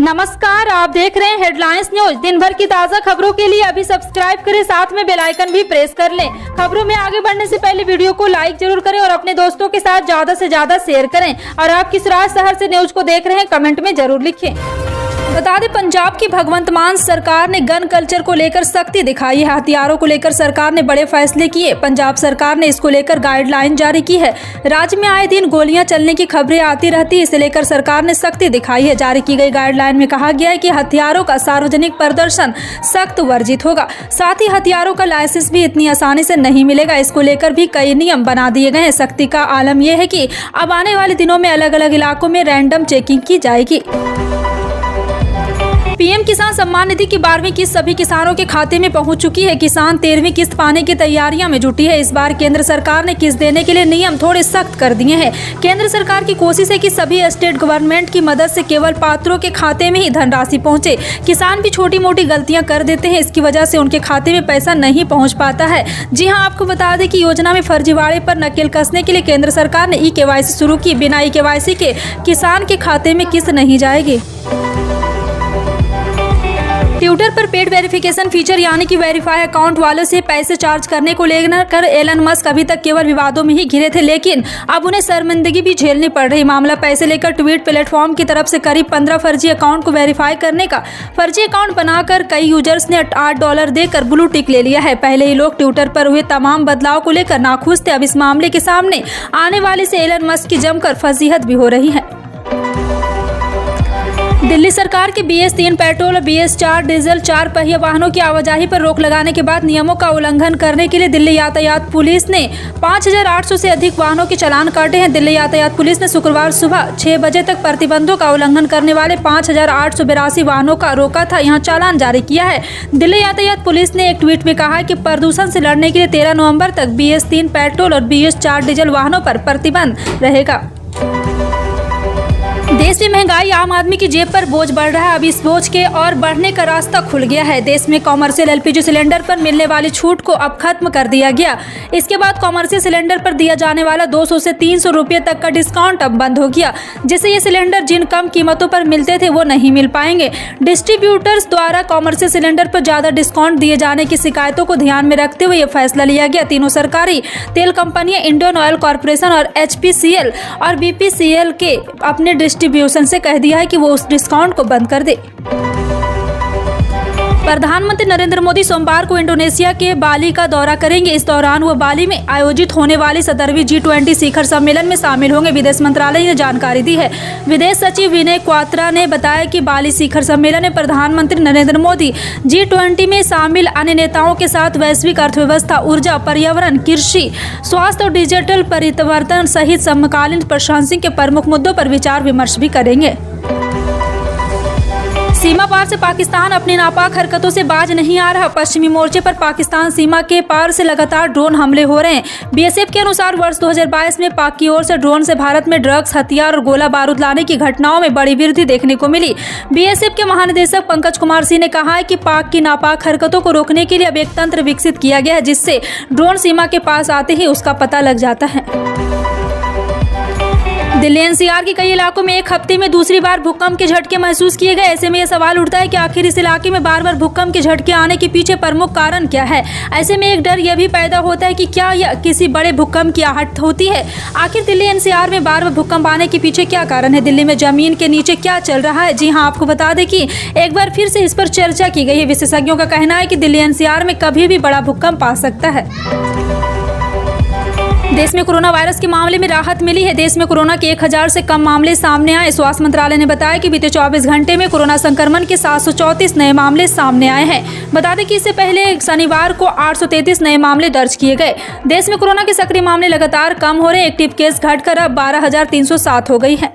नमस्कार, आप देख रहे हैं हेडलाइंस न्यूज। दिन भर की ताज़ा खबरों के लिए अभी सब्सक्राइब करें, साथ में बेल आइकन भी प्रेस कर लें। खबरों में आगे बढ़ने से पहले वीडियो को लाइक जरूर करें और अपने दोस्तों के साथ ज्यादा से ज्यादा शेयर करें। और आप किस शहर से न्यूज को देख रहे हैं, कमेंट में जरूर लिखें। बता दें, पंजाब की भगवंत मान सरकार ने गन कल्चर को लेकर सख्ती दिखाई है। हथियारों को लेकर सरकार ने बड़े फैसले किए। पंजाब सरकार ने इसको लेकर गाइडलाइन जारी की है। राज्य में आए दिन गोलियां चलने की खबरें आती रहती है, इसे लेकर सरकार ने सख्ती दिखाई है। जारी की गई गाइडलाइन में कहा गया है कि हथियारों का सार्वजनिक प्रदर्शन सख्त वर्जित होगा। साथ ही हथियारों का लाइसेंस भी इतनी आसानी से नहीं मिलेगा। इसको लेकर भी कई नियम बना दिए गए हैं। सख्ती का आलम यह है कि अब आने वाले दिनों में अलग अलग इलाकों में रैंडम चेकिंग की जाएगी। पीएम किसान सम्मान निधि की 12वीं किस्त सभी किसानों के खाते में पहुंच चुकी है। किसान 13वीं किस्त पाने की तैयारियों में जुटी है। इस बार केंद्र सरकार ने किस्त देने के लिए नियम थोड़े सख्त कर दिए हैं। केंद्र सरकार की कोशिश है कि सभी स्टेट गवर्नमेंट की मदद से केवल पात्रों के खाते में ही धनराशि पहुंचे। किसान भी छोटी मोटी गलतियां कर देते हैं, इसकी वजह से उनके खाते में पैसा नहीं पहुँच पाता है। जी हाँ, आपको बता दें कि योजना में फर्जीवाड़े पर नकेल कसने के लिए केंद्र सरकार ने ई-केवाईसी शुरू की। बिना ई-केवाईसी के किसान के खाते में किस्त नहीं जाएगी। ट्विटर पर पेड वेरिफिकेशन फीचर यानी कि वेरीफाई अकाउंट वालों से पैसे चार्ज करने को लेकर एलन मस्क अभी तक केवल विवादों में ही घिरे थे, लेकिन अब उन्हें शर्मिंदगी भी झेलनी पड़ रही। मामला पैसे लेकर ट्वीट प्लेटफॉर्म की तरफ से करीब 15 फर्जी अकाउंट को वेरीफाई करने का। फर्जी अकाउंट बनाकर कई यूजर्स ने $8 देकर ब्लू टिक ले लिया है। पहले ही लोग ट्विटर पर हुए तमाम बदलाव को लेकर नाखुश थे। अब इस मामले के सामने आने वाले से एलन मस्क की जमकर फजीहत भी हो रही है। दिल्ली सरकार के BS3 पेट्रोल और BS4 डीजल 4 पहिया वाहनों की आवाजाही पर रोक लगाने के बाद नियमों का उल्लंघन करने के लिए दिल्ली यातायात पुलिस ने 5800 से अधिक वाहनों के चालान काटे हैं। दिल्ली यातायात पुलिस ने शुक्रवार सुबह 6 बजे तक प्रतिबंधों का उल्लंघन करने वाले 5882 वाहनों का रोका था, यहाँ चालान जारी किया है। दिल्ली यातायात पुलिस ने एक ट्वीट में कहा है कि प्रदूषण से लड़ने के लिए 13 नवम्बर तक BS3 पेट्रोल और BS4 डीजल वाहनों पर प्रतिबंध रहेगा। देश में महंगाई आम आदमी की जेब पर बोझ बढ़ रहा है। अब इस बोझ के और बढ़ने का रास्ता खुल गया है। देश में कॉमर्शियल LPG सिलेंडर पर मिलने वाली छूट को अब खत्म कर दिया गया। इसके बाद कॉमर्शियल सिलेंडर पर दिया जाने वाला 200 से 300 रुपये तक का डिस्काउंट अब बंद हो गया, जिससे ये सिलेंडर जिन कम कीमतों पर मिलते थे वो नहीं मिल पाएंगे। डिस्ट्रीब्यूटर्स द्वारा कॉमर्शियल सिलेंडर पर ज्यादा डिस्काउंट दिए जाने की शिकायतों को ध्यान में रखते हुए ये फैसला लिया गया। तीनों सरकारी तेल कंपनियां इंडियन ऑयल कॉर्पोरेशन और HPCL और BPCL के अपने डिस्ट्रीब्यूशन से कह दिया है कि वो उस डिस्काउंट को बंद कर दे। प्रधानमंत्री नरेंद्र मोदी सोमवार को इंडोनेशिया के बाली का दौरा करेंगे। इस दौरान वो बाली में आयोजित होने वाली 17वीं G20 शिखर सम्मेलन में शामिल होंगे। विदेश मंत्रालय ने जानकारी दी है। विदेश सचिव विनय क्वात्रा ने बताया कि बाली शिखर सम्मेलन में प्रधानमंत्री नरेंद्र मोदी G20 में शामिल अन्य नेताओं के साथ वैश्विक अर्थव्यवस्था, ऊर्जा, पर्यावरण, कृषि, स्वास्थ्य और डिजिटल परिवर्तन सहित समकालीन प्रशासन के प्रमुख मुद्दों पर विचार विमर्श भी करेंगे। सीमा पार से पाकिस्तान अपनी नापाक हरकतों से बाज नहीं आ रहा। पश्चिमी मोर्चे पर पाकिस्तान सीमा के पार से लगातार ड्रोन हमले हो रहे हैं। BSF के अनुसार वर्ष 2022 में पाक की ओर से ड्रोन से भारत में ड्रग्स, हथियार और गोला बारूद लाने की घटनाओं में बड़ी वृद्धि देखने को मिली। BSF के महानिदेशक पंकज कुमार सिंह ने कहा है कि पाक की नापाक हरकतों को रोकने के लिए अब एक तंत्र विकसित किया गया है, जिससे ड्रोन सीमा के पास आते ही उसका पता लग जाता है। दिल्ली NCR के कई इलाकों में एक हफ्ते में दूसरी बार भूकंप के झटके महसूस किए गए। ऐसे में यह सवाल उठता है कि आखिर इस इलाके में बार बार भूकंप के झटके आने के पीछे प्रमुख कारण क्या है। ऐसे में एक डर यह भी पैदा होता है कि क्या यह किसी बड़े भूकंप की आहट होती है। आखिर दिल्ली NCR में बार बार भूकंप आने के पीछे क्या कारण है, दिल्ली में जमीन के नीचे क्या चल रहा है। जी हाँ, आपको बता दें कि एक बार फिर से इस पर चर्चा की गई है। विशेषज्ञों का कहना है कि दिल्ली NCR में कभी भी बड़ा भूकंप आ सकता है। देश में कोरोना वायरस के मामले में राहत मिली है। देश में कोरोना के 1000 से कम मामले सामने आए। स्वास्थ्य मंत्रालय ने बताया कि बीते 24 घंटे में कोरोना संक्रमण के 734 नए मामले सामने आए हैं। बता दें कि इससे पहले शनिवार को 833 नए मामले दर्ज किए गए। देश में कोरोना के सक्रिय मामले लगातार कम हो रहे हैं। एक्टिव केस घटकर अब 12,307 हो गई है।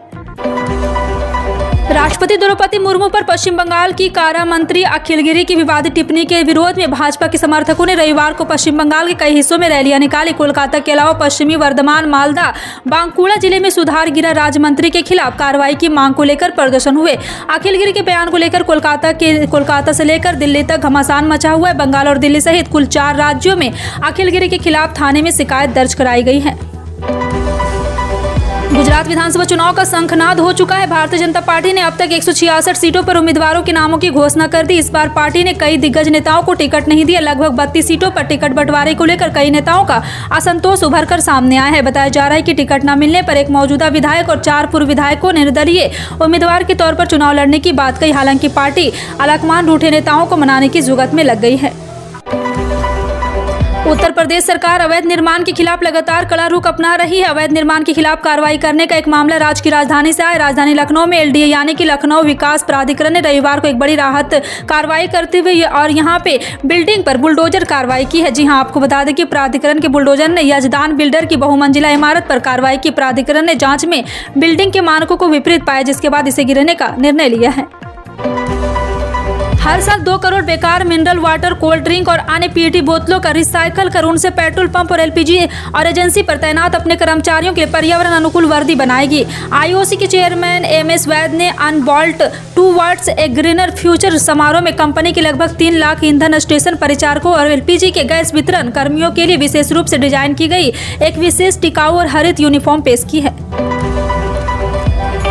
राष्ट्रपति द्रौपदी मुर्मू पर पश्चिम बंगाल की कारा मंत्री अखिल गिरी की विवादित टिप्पणी के विरोध में भाजपा के समर्थकों ने रविवार को पश्चिम बंगाल के कई हिस्सों में रैलियां निकाली। कोलकाता के अलावा पश्चिमी वर्धमान, मालदा, बांकुड़ा जिले में सुधार गिरा राज्य मंत्री के खिलाफ कार्रवाई की मांग को लेकर प्रदर्शन हुए। अखिल गिरी के बयान को लेकर कोलकाता से लेकर दिल्ली तक घमासान मचा हुआ है। बंगाल और दिल्ली सहित कुल 4 राज्यों में अखिल गिरी के खिलाफ थाने में शिकायत दर्ज कराई गई है। गुजरात विधानसभा चुनाव का शंखनाद हो चुका है। भारतीय जनता पार्टी ने अब तक 166 सीटों पर उम्मीदवारों के नामों की घोषणा कर दी। इस बार पार्टी ने कई दिग्गज नेताओं को टिकट नहीं दिया। लगभग 32 सीटों पर टिकट बंटवारे को लेकर कई नेताओं का असंतोष उभर कर सामने आया है। बताया जा रहा है कि टिकट न मिलने पर एक मौजूदा विधायक और 4 पूर्व विधायकों ने निर्दलीय उम्मीदवार के तौर पर चुनाव लड़ने की बात कही। हालांकि पार्टी अलकमान रूठे नेताओं को मनाने की जुगत में लग गई है। उत्तर प्रदेश सरकार अवैध निर्माण के खिलाफ लगातार कड़ा रुख अपना रही है। अवैध निर्माण के खिलाफ कार्रवाई करने का एक मामला राज्य की राजधानी से आया। राजधानी लखनऊ में एलडीए यानी कि लखनऊ विकास प्राधिकरण ने रविवार को एक बड़ी राहत कार्रवाई करते हुए और यहां पे बिल्डिंग पर बुलडोजर कार्रवाई की है। जी हां, आपको बता दें कि प्राधिकरण के बुलडोजर ने यजदान बिल्डर की बहुमंजिला इमारत पर कार्रवाई की। प्राधिकरण ने जांच में बिल्डिंग के मानकों को विपरीत पाया, जिसके बाद इसे गिराने का निर्णय लिया है। हर साल 2 करोड़ बेकार मिनरल वाटर, कोल्ड ड्रिंक और अन्य पीईटी बोतलों का रिसाइकल कर उनसे पेट्रोल पंप और एलपीजी और एजेंसी पर तैनात अपने कर्मचारियों के लिए पर्यावरण अनुकूल वर्दी बनाएगी। आईओसी के चेयरमैन एमएस वैद ने अनबॉल्ट टूवर्ड्स ए ग्रीनर फ्यूचर समारोह में कंपनी के लगभग 3 लाख ईंधन स्टेशन परिचारकों और एलपीजी के गैस वितरण कर्मियों के लिए विशेष रूप से डिजाइन की गई एक विशेष टिकाऊ और हरित यूनिफॉर्म पेश की है।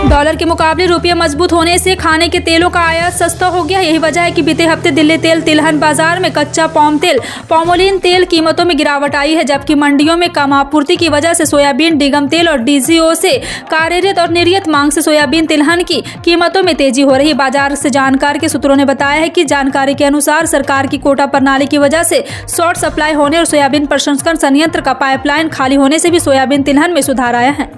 डॉलर के मुकाबले रुपया मजबूत होने से खाने के तेलों का आयात सस्ता हो गया। यही वजह है कि बीते हफ्ते दिल्ली तेल तिलहन बाजार में कच्चा पाम तेल, पामोलिन तेल कीमतों में गिरावट आई है, जबकि मंडियों में कम आपूर्ति की वजह से सोयाबीन, डिगम तेल और डीजीओ से कार्यरत और निर्यात मांग से सोयाबीन तिलहन की कीमतों में तेजी हो रही है। बाजार से जानकार के सूत्रों ने बताया है कि जानकारी के अनुसार सरकार की कोटा प्रणाली की वजह से शॉर्ट सप्लाई होने और सोयाबीन प्रसंस्करण संयंत्र का पाइपलाइन खाली होने से भी सोयाबीन तिलहन में सुधार आया है।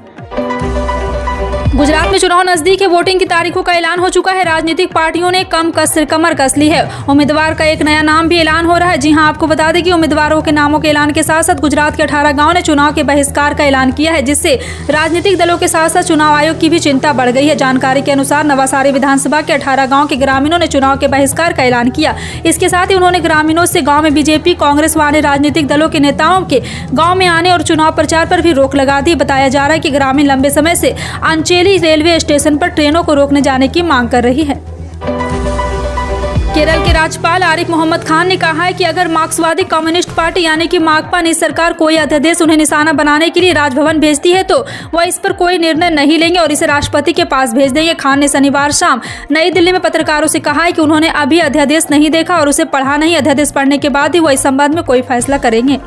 गुजरात में चुनाव नजदीक है। वोटिंग की तारीखों का ऐलान हो चुका है। राजनीतिक पार्टियों ने कमर कस ली है। उम्मीदवार का एक नया नाम भी ऐलान हो रहा है। जी हां, आपको बता दें कि उम्मीदवारों के नामों के ऐलान के साथ साथ गुजरात के 18 गांव ने चुनाव के बहिष्कार का ऐलान किया है, जिससे राजनीतिक दलों के साथ साथ चुनाव आयोग की भी चिंता बढ़ गई है। जानकारी के अनुसार नवासारी विधानसभा के 18 गाँव के ग्रामीणों ने चुनाव के बहिष्कार का ऐलान किया। इसके साथ ही उन्होंने ग्रामीणों से गाँव में बीजेपी, कांग्रेस व अन्य राजनीतिक दलों के नेताओं के गाँव में आने और चुनाव प्रचार पर भी रोक लगा दी। बताया जा रहा है कि ग्रामीण लंबे समय से अंचेली रेलवे स्टेशन पर ट्रेनों को रोकने जाने की मांग कर रही है। केरल के राज्यपाल आरिफ मोहम्मद खान ने कहा है कि अगर मार्क्सवादी कम्युनिस्ट पार्टी यानी कि माकपा ने सरकार कोई अध्यादेश उन्हें निशाना बनाने के लिए राजभवन भेजती है तो वह इस पर कोई निर्णय नहीं लेंगे और इसे राष्ट्रपति के पास भेज देंगे। खान ने शनिवार शाम नई दिल्ली में पत्रकारों से कहा है कि उन्होंने अभी अध्यादेश नहीं देखा और उसे पढ़ा नहीं। अध्यादेश पढ़ने के बाद ही वह इस संबंध में कोई फैसला करेंगे।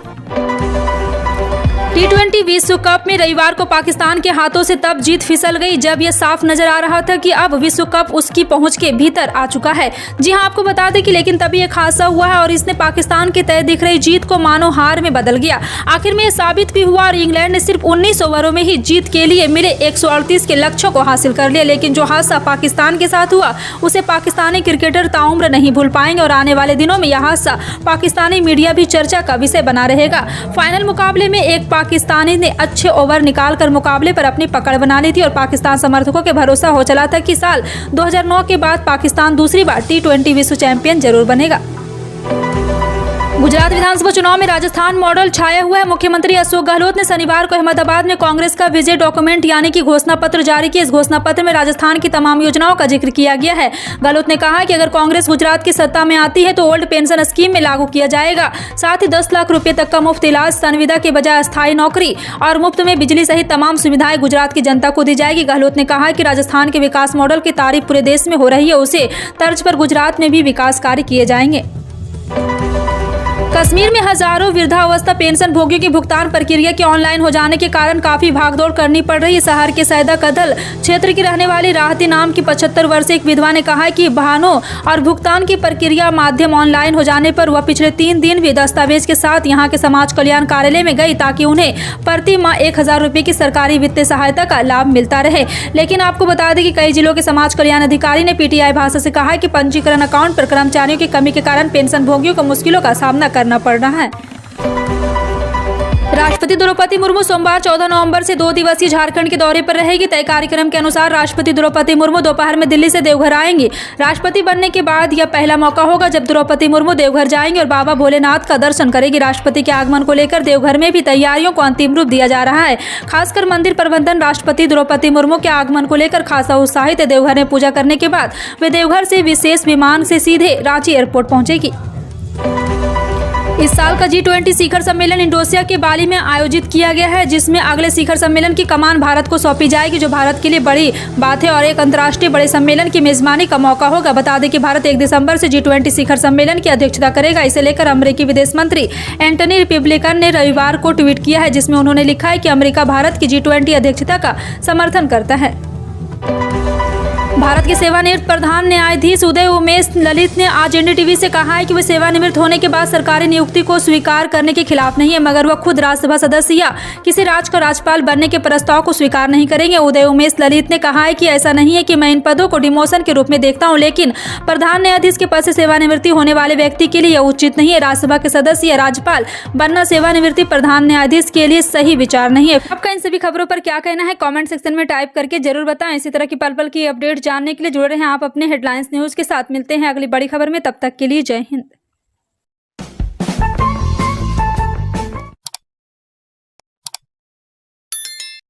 T20 विश्व कप में रविवार को पाकिस्तान के हाथों से तब जीत फिसल गई जब यह साफ नजर आ रहा था कि अब विश्व कप उसकी पहुंच के भीतर आ चुका है। जी हां, आपको बता दें कि लेकिन तभी एक हादसा हुआ है और इसने पाकिस्तान के तय दिख रही जीत को मानो हार में बदल गया। आखिर में यह साबित भी हुआ और इंग्लैंड ने सिर्फ 19 ओवरों में ही जीत के लिए मिले 138 के लक्ष्यों को हासिल कर लिया। लेकिन जो हादसा पाकिस्तान के साथ हुआ उसे पाकिस्तानी क्रिकेटर ताउम्र नहीं भूल पाएंगे और आने वाले दिनों में यह हादसा पाकिस्तानी मीडिया भी चर्चा का विषय बना रहेगा। फाइनल मुकाबले में एक पाकिस्तानी ने अच्छे ओवर निकालकर मुकाबले पर अपनी पकड़ बना ली थी और पाकिस्तान समर्थकों के भरोसा हो चला था कि साल 2009 के बाद पाकिस्तान दूसरी बार T20 विश्व चैंपियन जरूर बनेगा। गुजरात विधानसभा चुनाव में राजस्थान मॉडल छाया हुआ है। मुख्यमंत्री अशोक गहलोत ने शनिवार को अहमदाबाद में कांग्रेस का विजय डॉक्यूमेंट यानी कि घोषणा पत्र जारी किया। इस घोषणा पत्र में राजस्थान की तमाम योजनाओं का जिक्र किया गया है। गहलोत ने कहा कि अगर कांग्रेस गुजरात की सत्ता में आती है तो ओल्ड पेंशन स्कीम में लागू किया जाएगा। साथ ही 10 लाख रुपए तक का मुफ्त इलाज, संविदा के बजाय अस्थायी नौकरी और मुफ्त में बिजली सहित तमाम सुविधाएं गुजरात की जनता को दी जाएगी। गहलोत ने कहा कि राजस्थान के विकास मॉडल की तारीफ पूरे देश में हो रही है, उसे तर्ज पर गुजरात में भी विकास कार्य किए जाएंगे। कश्मीर में हजारों वृद्धावस्था पेंशन भोगियों की भुगतान प्रक्रिया के ऑनलाइन हो जाने के कारण काफी भागदौड़ करनी पड़ रही है। शहर के सैदा कदल क्षेत्र की रहने वाली राहती नाम की 75 वर्षीय एक विधवा ने कहा है कि बहानों और भुगतान की प्रक्रिया माध्यम ऑनलाइन हो जाने पर वह पिछले 3 दिन भी दस्तावेज के साथ यहां के समाज कल्याण कार्यालय में गई ताकि उन्हें प्रति माह 1000 रुपए की सरकारी वित्तीय सहायता का लाभ मिलता रहे। लेकिन आपको बता दें कि कई जिलों के समाज कल्याण अधिकारी ने पीटीआई भाषा से कहा है कि पंजीकरण अकाउंट पर कर्मचारियों की कमी के कारण पेंशन भोगियों को मुश्किलों का सामना करना पड़ रहा है। राष्ट्रपति द्रौपदी मुर्मू सोमवार 14 नवंबर से 2 दिवसीय झारखंड के दौरे पर रहेगी। तय कार्यक्रम के अनुसार राष्ट्रपति द्रौपदी मुर्मू दोपहर में दिल्ली से देवघर आएंगी। राष्ट्रपति बनने के बाद यह पहला मौका होगा जब द्रौपदी मुर्मू देवघर जाएंगे और बाबा भोलेनाथ का दर्शन करेगी। राष्ट्रपति के आगमन को लेकर देवघर में भी तैयारियों को अंतिम रूप दिया जा रहा है। खासकर मंदिर प्रबंधन राष्ट्रपति द्रौपदी मुर्मू के आगमन को लेकर खासा उत्साहित है। देवघर में पूजा करने के बाद वे देवघर से विशेष विमान से सीधे रांची एयरपोर्ट पहुंचेगी। इस साल का G20 शिखर सम्मेलन इंडोनेशिया के बाली में आयोजित किया गया है, जिसमें अगले शिखर सम्मेलन की कमान भारत को सौंपी जाएगी, जो भारत के लिए बड़ी बात है और एक अंतर्राष्ट्रीय बड़े सम्मेलन की मेजबानी का मौका होगा। बता दें कि भारत 1 दिसंबर से G20 शिखर सम्मेलन की अध्यक्षता करेगा। इसे लेकर अमेरिकी विदेश मंत्री एंटनी ब्लिंकन ने रविवार को ट्वीट किया है, जिसमें उन्होंने लिखा है कि अमेरिका भारत की G20 अध्यक्षता का समर्थन करता है। भारत के सेवानिवृत्त प्रधान न्यायाधीश उदय उमेश ललित ने आज एनडीटीवी से कहा है कि वे सेवानिवृत्त होने के बाद सरकारी नियुक्ति को स्वीकार करने के खिलाफ नहीं है, मगर वह खुद राज्यसभा सदस्य या किसी राज्य का राज्यपाल बनने के प्रस्ताव को स्वीकार नहीं करेंगे। उदय उमेश ललित ने कहा है कि ऐसा नहीं है कि मैं इन पदों को डिमोशन के रूप में देखता हूं, लेकिन प्रधान न्यायाधीश के पद से सेवानिवृत्ति होने वाले व्यक्ति के लिए यह उचित नहीं है। राज्यसभा के सदस्य या राज्यपाल बनना सेवानिवृत्ति प्रधान न्यायाधीश के लिए सही विचार नहीं है। आपका इन सभी खबरों पर क्या कहना है, कमेंट सेक्शन में टाइप करके जरूर बताएं। इसी तरह की पल पल की अपडेट जानने के लिए जुड़े रहें आप अपने हेडलाइंस न्यूज के साथ। मिलते हैं अगली बड़ी खबर में, तब तक के लिए जय हिंद।